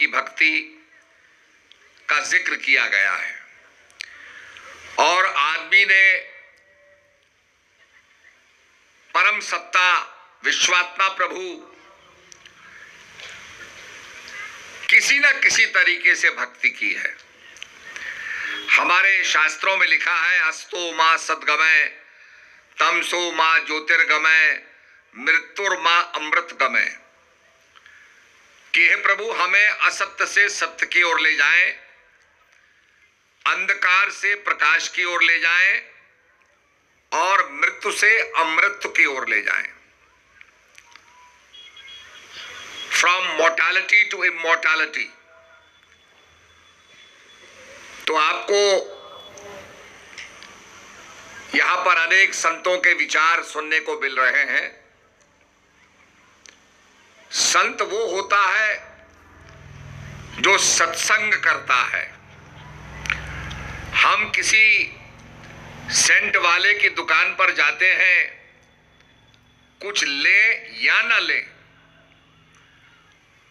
की भक्ति का जिक्र किया गया है। और आदमी ने परम सत्ता विश्वात्मा प्रभु किसी न किसी तरीके से भक्ति की है। हमारे शास्त्रों में लिखा है, अस्तो मां सद्गमय तमसो मां ज्योतिर्गमय मृत्युर्मां अमृतगमय, कि हे प्रभु हमें असत्य से सत्य की ओर ले जाएं, अंधकार से प्रकाश की ओर ले जाएं और मृत्यु से अमृत की ओर ले जाएं। From mortality to immortality. तो आपको यहां पर अनेक संतों के विचार सुनने को मिल रहे हैं। संत वो होता है जो सत्संग करता है। हम किसी सेंट वाले की दुकान पर जाते हैं, कुछ ले या ना ले,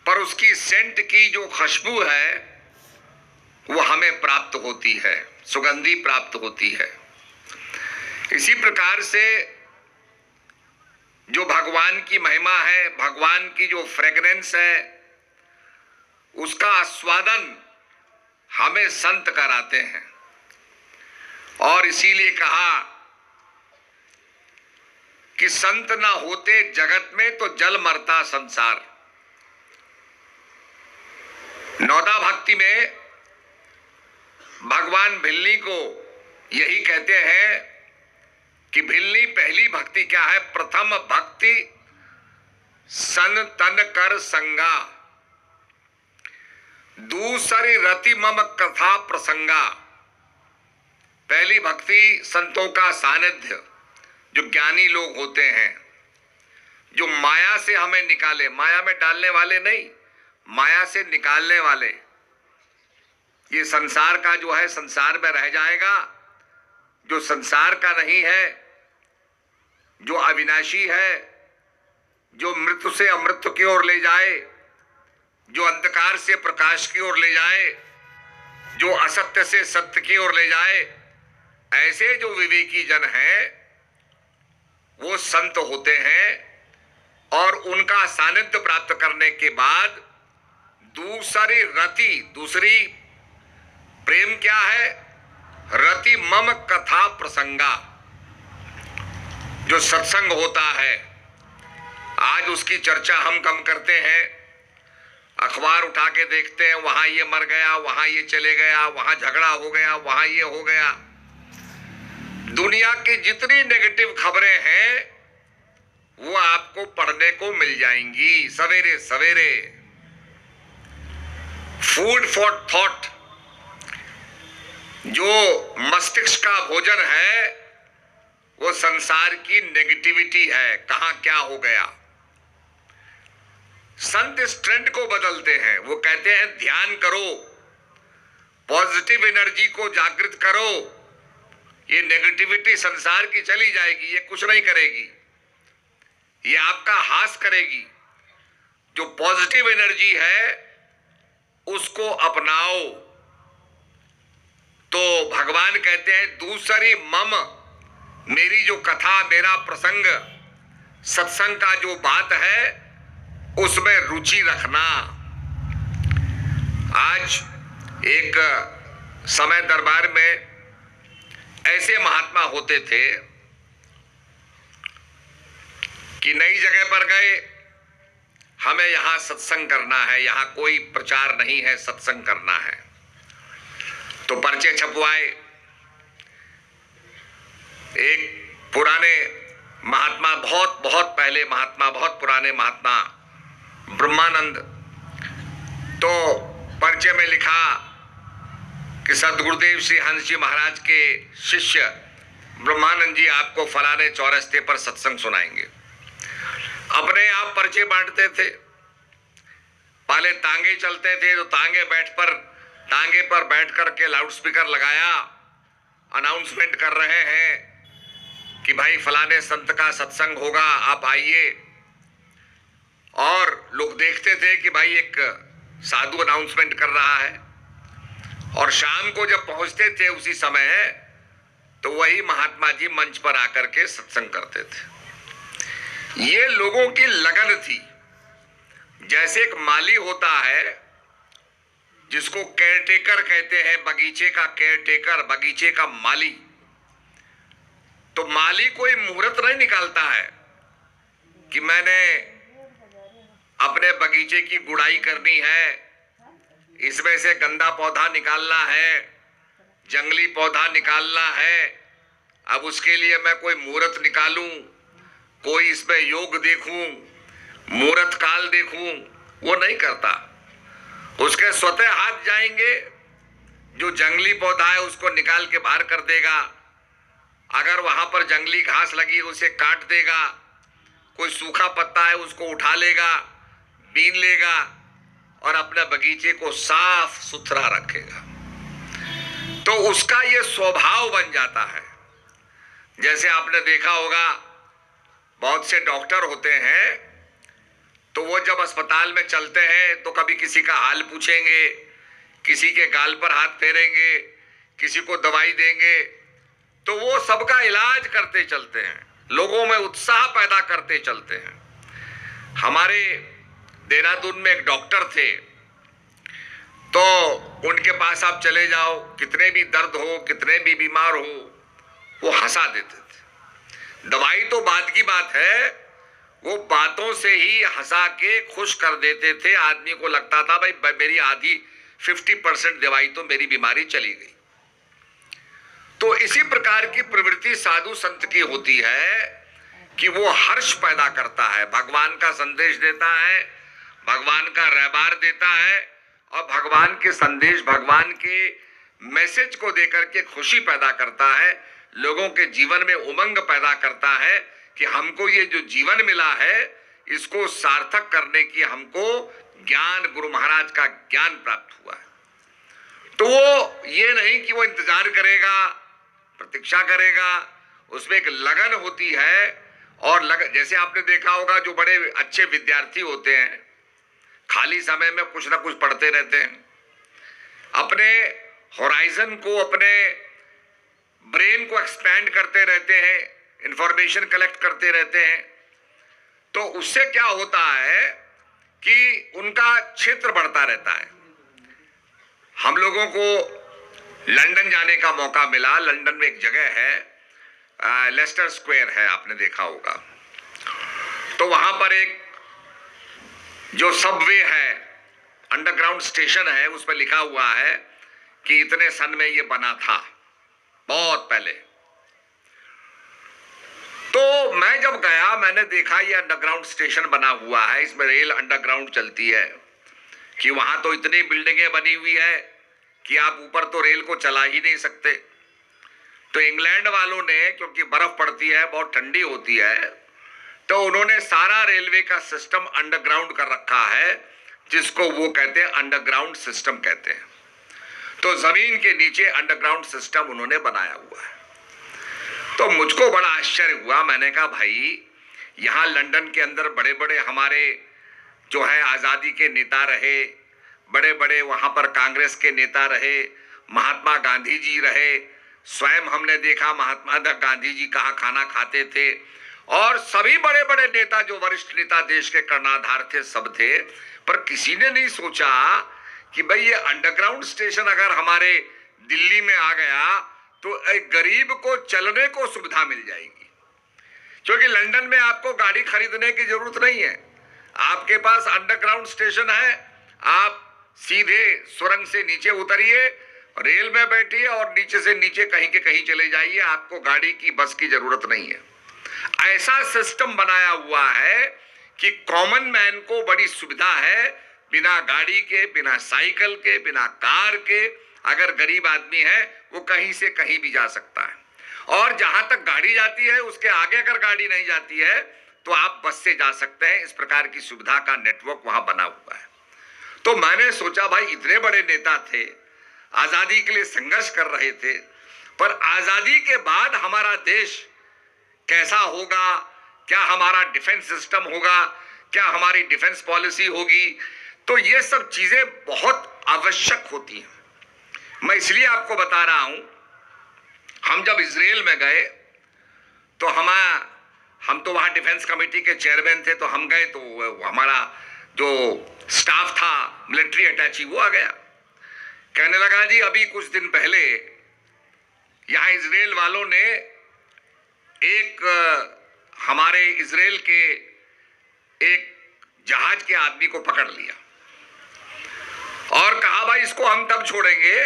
पर उसकी सेंट की जो खुशबू है वो हमें प्राप्त होती है, सुगंधी प्राप्त होती है। इसी प्रकार से जो भगवान की महिमा है, भगवान की जो फ्रेग्रेंस है, उसका आस्वादन हमें संत कराते हैं। और इसीलिए कहा कि संत ना होते जगत में तो जल मरता संसार। नौदा भक्ति में भगवान भिल्ली को यही कहते हैं कि भिल्ली पहली भक्ति क्या है? प्रथम भक्ति सन तन कर संगा, दूसरी रति मम कथा प्रसंगा। पहली भक्ति संतों का सानिध्य, जो ज्ञानी लोग होते हैं, जो माया से हमें निकाले, माया में डालने वाले नहीं, माया से निकालने वाले। ये संसार का जो है संसार में रह जाएगा, जो संसार का नहीं है, जो अविनाशी है, जो मृत्यु से अमृत की ओर ले जाए, जो अंधकार से प्रकाश की ओर ले जाए, जो असत्य से सत्य की ओर ले जाए, ऐसे जो विवेकी जन हैं वो संत होते हैं। और उनका सानिध्य प्राप्त करने के बाद दूसरी रति, दूसरी प्रेम क्या है? रति मम कथा प्रसंगा। जो सत्संग होता है, आज उसकी चर्चा हम कम करते हैं, अखबार उठा के देखते हैं, वहां ये मर गया, वहां ये चले गया, वहां झगड़ा हो गया, वहां ये हो गया। दुनिया की जितनी नेगेटिव खबरें हैं वो आपको पढ़ने को मिल जाएंगी सवेरे सवेरे। फूड फॉर थॉट, जो मस्तिष्क का भोजन है वो संसार की नेगेटिविटी है, कहां क्या हो गया। संत इस ट्रेंड को बदलते हैं। वो कहते हैं ध्यान करो, पॉजिटिव एनर्जी को जागृत करो, ये नेगेटिविटी संसार की चली जाएगी, ये कुछ नहीं करेगी, ये आपका हास करेगी। जो पॉजिटिव एनर्जी है उसको अपनाओ। तो भगवान कहते हैं दूसरी मम, मेरी जो कथा, मेरा प्रसंग, सत्संग का जो बात है उसमें रुचि रखना। आज एक समय दरबार में ऐसे महात्मा होते थे कि नई जगह पर गए, हमें यहां सत्संग करना है, यहां कोई प्रचार नहीं है, सत्संग करना है। तो पर्चे छपवाए। एक पुराने महात्मा, बहुत बहुत पहले महात्मा, बहुत पुराने महात्मा ब्रह्मानंद, तो पर्चे में लिखा कि सदगुरुदेव श्री हंस जी महाराज के शिष्य ब्रह्मानंद जी आपको फलाने चौरस्ते पर सत्संग सुनाएंगे। अपने आप पर्चे बांटते थे। पहले तांगे चलते थे तो तांगे पर बैठ करके लाउड स्पीकर लगाया, अनाउंसमेंट कर रहे हैं कि भाई फलाने संत का सत्संग होगा, आप आइए। और लोग देखते थे कि भाई एक साधु अनाउंसमेंट कर रहा है, और शाम को जब पहुंचते थे उसी समय तो वही महात्मा जी मंच पर आकर के सत्संग करते थे। ये लोगों की लगन थी। जैसे एक माली होता है जिसको केयरटेकर कहते हैं, बगीचे का केयरटेकर, बगीचे का माली, तो माली कोई मुहूर्त नहीं निकालता है कि मैंने अपने बगीचे की गुड़ाई करनी है, इसमें से गंदा पौधा निकालना है, जंगली पौधा निकालना है, अब उसके लिए मैं कोई मुहूर्त निकालूं, कोई इसमें योग देखूं, मुहूर्त काल देखूं, वो नहीं करता। उसके स्वतः हाथ जाएंगे, जो जंगली पौधा है उसको निकाल के बाहर कर देगा, अगर वहां पर जंगली घास लगी उसे काट देगा, कोई सूखा पत्ता है उसको उठा लेगा, बीन लेगा और अपने बगीचे को साफ सुथरा रखेगा। तो उसका ये स्वभाव बन जाता है। जैसे आपने देखा होगा बहुत से डॉक्टर होते हैं, तो वो जब अस्पताल में चलते हैं तो कभी किसी का हाल पूछेंगे, किसी के गाल पर हाथ फेरेंगे, किसी को दवाई देंगे, तो वो सबका इलाज करते चलते हैं, लोगों में उत्साह पैदा करते चलते हैं। हमारे देहरादून में एक डॉक्टर थे, तो उनके पास आप चले जाओ, कितने भी दर्द हो, कितने भी बीमार हो, वो हंसा देते थे। दवाई तो बात की बात है, वो बातों से ही हंसा के खुश कर देते थे। आदमी को लगता था भाई मेरी आधी 50% दवाई तो मेरी बीमारी चली गई। तो इसी प्रकार की प्रवृत्ति साधु संत की होती है कि वो हर्ष पैदा करता है, भगवान का संदेश देता है, भगवान का रहबार देता है, और भगवान के संदेश, भगवान के मैसेज को देकर के खुशी पैदा करता है, लोगों के जीवन में उमंग पैदा करता है कि हमको ये जो जीवन मिला है इसको सार्थक करने की हमको ज्ञान, गुरु महाराज का ज्ञान प्राप्त हुआ है। तो वो ये नहीं कि वो इंतजार करेगा, प्रतीक्षा करेगा, उसमें एक लगन होती है। और जैसे आपने देखा होगा जो बड़े अच्छे विद्यार्थी होते हैं, खाली समय में कुछ ना कुछ पढ़ते रहते हैं, अपने होराइजन को, अपने ब्रेन को एक्सपैंड करते रहते हैं, इंफॉर्मेशन कलेक्ट करते रहते हैं। तो उससे क्या होता है कि उनका क्षेत्र बढ़ता रहता है। हम लोगों को लंदन जाने का मौका मिला। लंदन में एक जगह है, लेस्टर स्क्वायर है, आपने देखा होगा। तो वहां पर एक जो सबवे है, अंडरग्राउंड स्टेशन है, उस पर लिखा हुआ है कि इतने सन में ये बना था, बहुत पहले। तो मैं जब गया, मैंने देखा ये अंडरग्राउंड स्टेशन बना हुआ है, इसमें रेल अंडरग्राउंड चलती है, कि वहां तो इतनी बिल्डिंगें बनी हुई है कि आप ऊपर तो रेल को चला ही नहीं सकते। तो इंग्लैंड वालों ने, क्योंकि बर्फ पड़ती है, बहुत ठंडी होती है, तो उन्होंने सारा रेलवे का सिस्टम अंडरग्राउंड कर रखा है, जिसको वो कहते हैं अंडरग्राउंड सिस्टम कहते हैं। तो जमीन के नीचे अंडरग्राउंड सिस्टम उन्होंने बनाया हुआ है। तो मुझको बड़ा आश्चर्य हुआ। मैंने कहा भाई, यहाँ लंदन के अंदर बड़े बड़े हमारे जो है आज़ादी के नेता रहे, बड़े बड़े वहाँ पर कांग्रेस के नेता रहे, महात्मा गांधी जी रहे, स्वयं हमने देखा महात्मा गांधी जी कहाँ खाना खाते थे, और सभी बड़े बड़े नेता जो वरिष्ठ नेता देश के कर्णधार थे, सब थे। पर किसी ने नहीं सोचा कि भाई ये अंडरग्राउंड स्टेशन अगर हमारे दिल्ली में आ गया तो एक गरीब को चलने को सुविधा मिल जाएगी। क्योंकि लंदन में आपको गाड़ी खरीदने की जरूरत नहीं है, आपके पास अंडरग्राउंड स्टेशन है, आप सीधे सुरंग से नीचे उतरिए, रेल में बैठिए और नीचे से नीचे कहीं के कहीं चले जाइए, आपको गाड़ी की, बस की जरूरत नहीं है। ऐसा सिस्टम बनाया हुआ है कि कॉमन मैन को बड़ी सुविधा है, बिना गाड़ी के, बिना साइकिल के, बिना कार के, अगर गरीब आदमी है वो कहीं से कहीं भी जा सकता है। और जहां तक गाड़ी जाती है उसके आगे अगर गाड़ी नहीं जाती है तो आप बस से जा सकते हैं। इस प्रकार की सुविधा का नेटवर्क वहां बना हुआ है। तो मैंने सोचा भाई इतने बड़े नेता थे, आजादी के लिए संघर्ष कर रहे थे, पर आजादी के बाद हमारा देश कैसा होगा, क्या हमारा डिफेंस सिस्टम होगा, क्या हमारी डिफेंस पॉलिसी होगी, तो ये सब चीजें बहुत आवश्यक होती हैं। मैं इसलिए आपको बता रहा हूं, हम जब इजराइल में गए तो हम तो वहां डिफेंस कमेटी के चेयरमैन थे, तो हम गए तो हमारा जो स्टाफ था मिलिट्री अटैची वो आ गया, कहने लगा जी अभी कुछ दिन पहले यहां इजराइल वालों ने एक हमारे इजराइल के एक जहाज के आदमी को पकड़ लिया और कहा भाई इसको हम तब छोड़ेंगे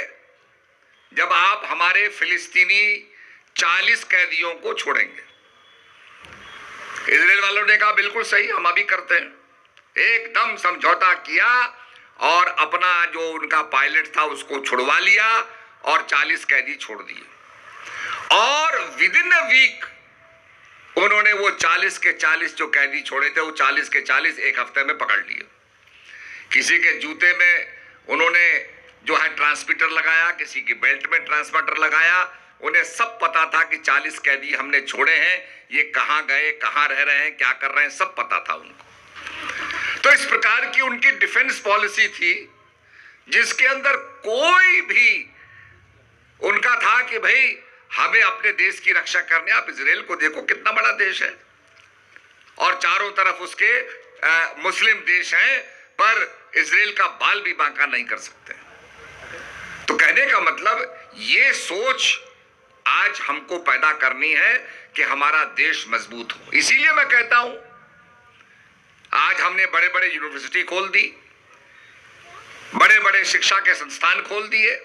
जब आप हमारे फिलिस्तीनी 40 कैदियों को छोड़ेंगे। इजराइल वालों ने कहा बिल्कुल सही, हम अभी करते हैं। एकदम समझौता किया और अपना जो उनका पायलट था उसको छुड़वा लिया और 40 कैदी छोड़ दिए और विद इन अ वीक उन्होंने वो 40 के 40 जो कैदी छोड़े थे वो 40 के 40 एक हफ्ते में पकड़ लिए। किसी के जूते में उन्होंने जो है ट्रांसमीटर लगाया, किसी की बेल्ट में ट्रांसमीटर लगाया। उन्हें सब पता था कि 40 कैदी हमने छोड़े हैं, ये कहां गए, कहां रह रहे हैं, क्या कर रहे हैं, सब पता था उनको। तो इस प्रकार की उनकी डिफेंस पॉलिसी थी जिसके अंदर कोई भी उनका था कि भाई हमें अपने देश की रक्षा करनी। आप इजराइल को देखो कितना बड़ा देश है और चारों तरफ उसके मुस्लिम देश हैं, पर इजराइल का बाल भी बांका नहीं कर सकते। तो कहने का मतलब ये सोच आज हमको पैदा करनी है कि हमारा देश मजबूत हो। इसीलिए मैं कहता हूं आज हमने बड़े बड़े यूनिवर्सिटी खोल दी, बड़े बड़े शिक्षा के संस्थान खोल दिए,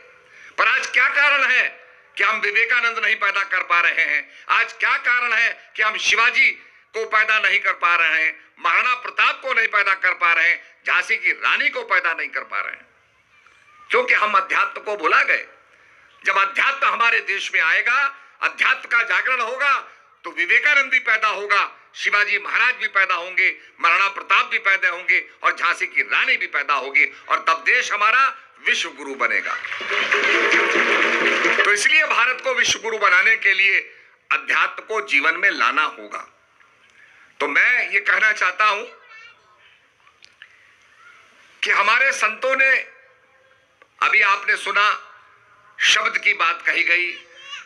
पर आज क्या कारण है कि हम विवेकानंद नहीं पैदा कर पा रहे हैं? आज क्या कारण है कि हम शिवाजी को पैदा नहीं कर पा रहे हैं, महाराणा प्रताप को नहीं पैदा कर पा रहे हैं, झांसी की रानी को पैदा नहीं कर पा रहे हैं? क्योंकि हम अध्यात्म को भुला गए। जब अध्यात्म हमारे देश में आएगा, अध्यात्म का जागरण होगा, तो विवेकानंद भी पैदा होगा, शिवाजी महाराज भी पैदा होंगे, महाराणा प्रताप भी पैदा होंगे और झांसी की रानी भी पैदा होगी और तब देश हमारा विश्व गुरु बनेगा। तो इसलिए भारत को विश्व गुरु बनाने के लिए अध्यात्म को जीवन में लाना होगा। तो मैं ये कहना चाहता हूं कि हमारे संतों ने, अभी आपने सुना शब्द की बात कही गई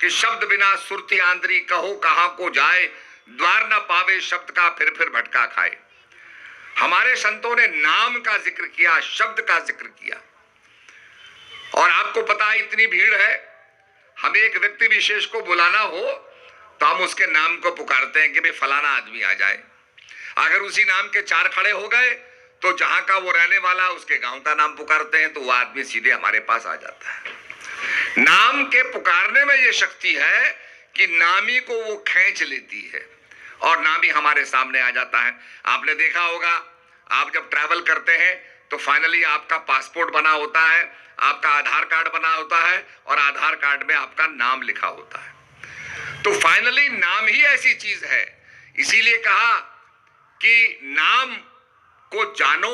कि शब्द बिना सुरती आंदरी कहो कहां को जाए, द्वार न पावे शब्द का फिर भटका खाए। हमारे संतों ने नाम का जिक्र किया, शब्द का जिक्र किया। और आपको पता है इतनी भीड़ है, हमें एक व्यक्ति विशेष को बुलाना हो तो हम उसके नाम को पुकारते हैं कि भाई फलाना आदमी आ जाए। अगर उसी नाम के 4 खड़े हो गए तो जहां का वो रहने वाला उसके गांव का नाम पुकारते हैं तो वो आदमी सीधे हमारे पास आ जाता है। नाम के पुकारने में ये शक्ति है कि नामी को वो खींच लेती है और नामी हमारे सामने आ जाता है। आपने देखा होगा, आप जब ट्रैवल करते हैं तो फाइनली आपका पासपोर्ट बना होता है, आपका आधार कार्ड बना होता है और आधार कार्ड में आपका नाम लिखा होता है। तो फाइनली नाम ही ऐसी चीज है, इसीलिए कहा कि नाम को जानो